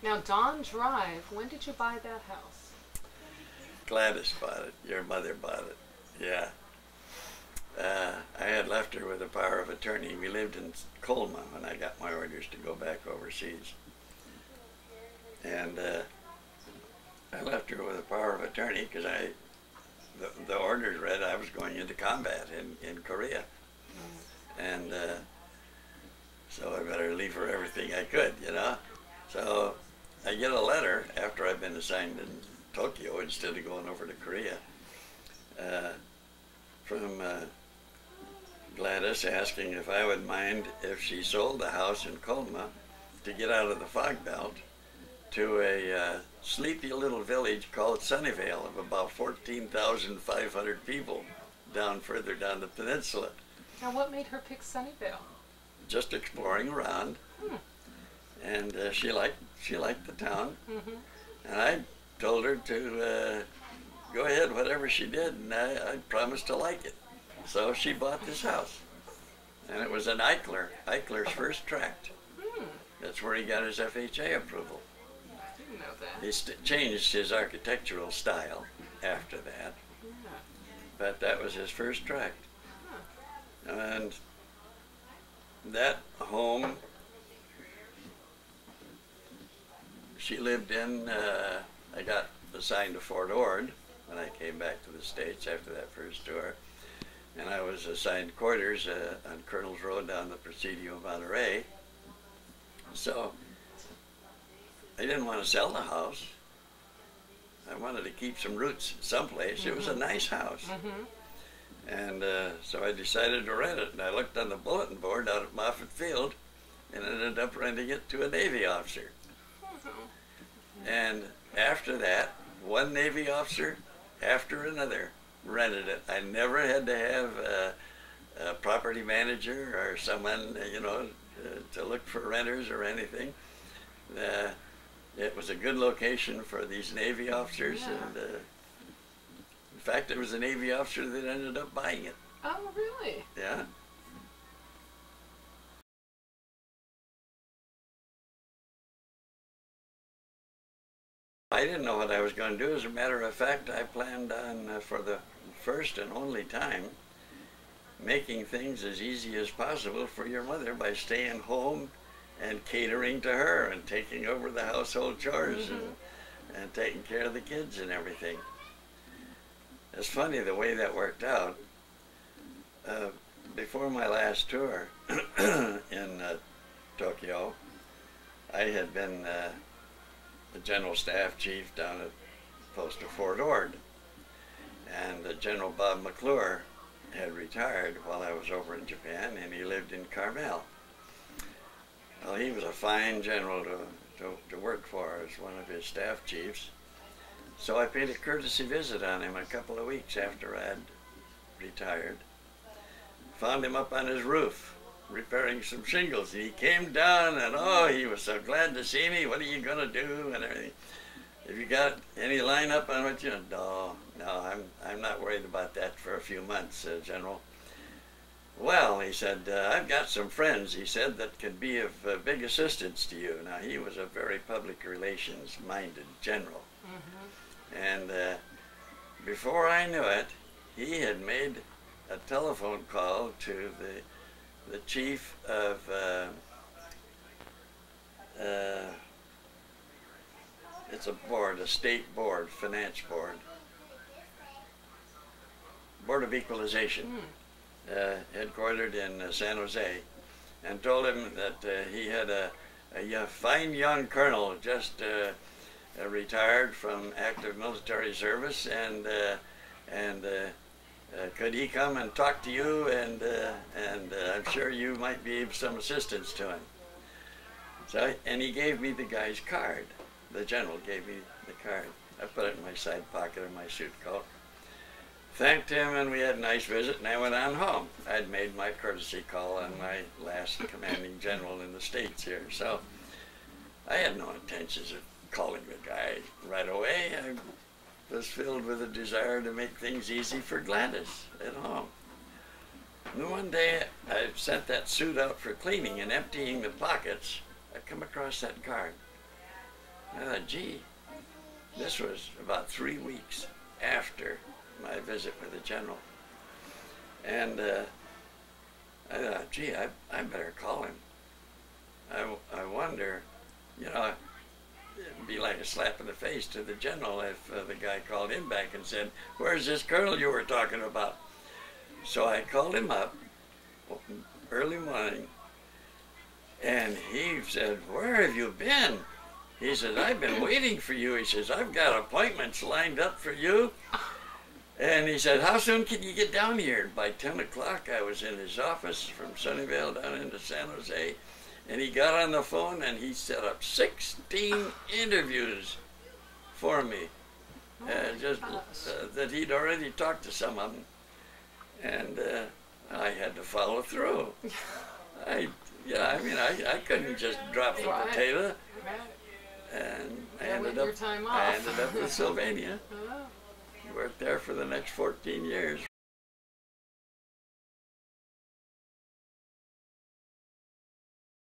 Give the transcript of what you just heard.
Now, Don Drive, when did you buy that house? Gladys bought it. Your mother bought it. Yeah. I had left her with a power of attorney. We lived in Colma when I got my orders to go back overseas. And I left her with a power of attorney because the orders read I was going into combat in Korea. And so I better leave her everything I could, you know. So I get a letter after I've been assigned in Tokyo instead of going over to Korea from Gladys asking if I would mind if she sold the house in Colma to get out of the fog belt to a sleepy little village called Sunnyvale of about 14,500 people further down the peninsula. Now, what made her pick Sunnyvale? Just exploring around, and she liked the town, and I told her to go ahead, whatever she did, and I promised to like it. So she bought this house, and it was an Eichler's first tract. That's where he got his FHA approval. I didn't know that. He changed his architectural style after that, but that was his first tract. And that home she lived in, I got assigned to Fort Ord when I came back to the States after that first tour. And I was assigned quarters on Colonel's Road down the Presidio of Monterey. So I didn't want to sell the house. I wanted to keep some roots someplace. It was a nice house. And so I decided to rent it. And I looked on the bulletin board out at Moffett Field and ended up renting it to a Navy officer. And after that, one Navy officer after another rented it. I never had to have a property manager or someone, you know, to look for renters or anything. It was a good location for these Navy officers, and in fact, there was a Navy officer that ended up buying it. Oh, really? Yeah. I didn't know what I was going to do. As a matter of fact, I planned on, for the first and only time, making things as easy as possible for your mother by staying home and catering to her and taking over the household chores and taking care of the kids and everything. It's funny the way that worked out. Before my last tour in Tokyo, I had been the general staff chief down at post of Fort Ord, and General Bob McClure had retired while I was over in Japan, and he lived in Carmel. Well, he was a fine general to work for as one of his staff chiefs. So I paid a courtesy visit on him a couple of weeks after I'd retired. Found him up on his roof repairing some shingles. He came down and oh, he was so glad to see me. What are you gonna do and everything? Have you got any lineup on what you know? No, I'm not worried about that for a few months, General. Well, he said, I've got some friends, he said, that could be of big assistance to you. Now, he was a very public relations-minded general. And before I knew it, he had made a telephone call to the chief of it's a board, a state board, finance board, Board of Equalization, headquartered in San Jose, and told him that he had a fine young colonel just retired from active military service, and could he come and talk to you, and I'm sure you might be of some assistance to him. So, and he gave me the guy's card. The general gave me the card. I put it in my side pocket of my suit coat. Thanked him, and we had a nice visit, and I went on home. I'd made my courtesy call on my last commanding general in the States here, so I had no intentions of calling the guy right away. I was filled with a desire to make things easy for Gladys at home. And one day, I sent that suit out for cleaning, and emptying the pockets, I come across that card. I thought, gee, this was about 3 weeks after my visit with the general. And I thought, gee, I better call him. I wonder, you know, it'd be like a slap in the face to the general if the guy called him back and said, where's this colonel you were talking about? So I called him up early morning, and he said, where have you been? He said, I've been waiting for you. He says, I've got appointments lined up for you. And he said, how soon can you get down here? By 10 o'clock, I was in his office from Sunnyvale down into San Jose. And he got on the phone and he set up 16 interviews for me. That he'd already talked to some of them. And I had to follow through. I couldn't just drop the potato. And I ended up with Sylvania. Worked there for the next 14 years.